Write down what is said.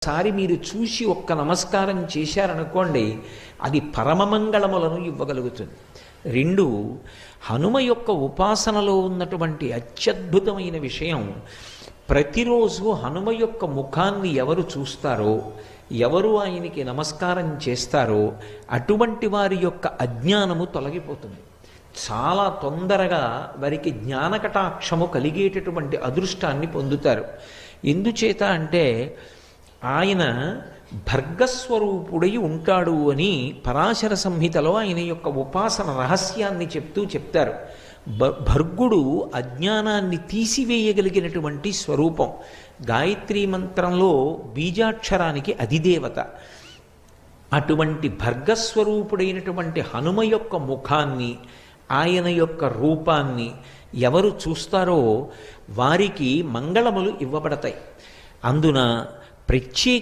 సారి మీరు చూసి ఒక్క నమస్కారం చేశారనుకోండి, అది పరమమంగళములను ఇవ్వగలుగుతుంది. రెండు, హనుమ యొక్క ఉపాసనలో ఉన్నటువంటి అత్యద్భుతమైన విషయం, ప్రతిరోజు హనుమ యొక్క ముఖాన్ని ఎవరు చూస్తారో, ఎవరు ఆయనకి నమస్కారం చేస్తారో అటువంటి వారి యొక్క అజ్ఞానము తొలగిపోతుంది. చాలా తొందరగా వారికి జ్ఞానకటాక్షము కలిగేటటువంటి అదృష్టాన్ని పొందుతారు. ఎందుచేత అంటే ఆయన భర్గస్వరూపుడై ఉంటాడు అని పరాశర సంహితలో ఆయన యొక్క ఉపాసన రహస్యాన్ని చెప్తారు. భర్గుడు అజ్ఞానాన్ని తీసివేయగలిగినటువంటి స్వరూపం. గాయత్రీ మంత్రంలో బీజాక్షరానికి అధిదేవత. అటువంటి భర్గస్వరూపుడైనటువంటి హనుమ యొక్క ముఖాన్ని, ఆయన యొక్క రూపాన్ని ఎవరు చూస్తారో వారికి మంగళములు ఇవ్వబడతాయి. అందున ప్రత్యేక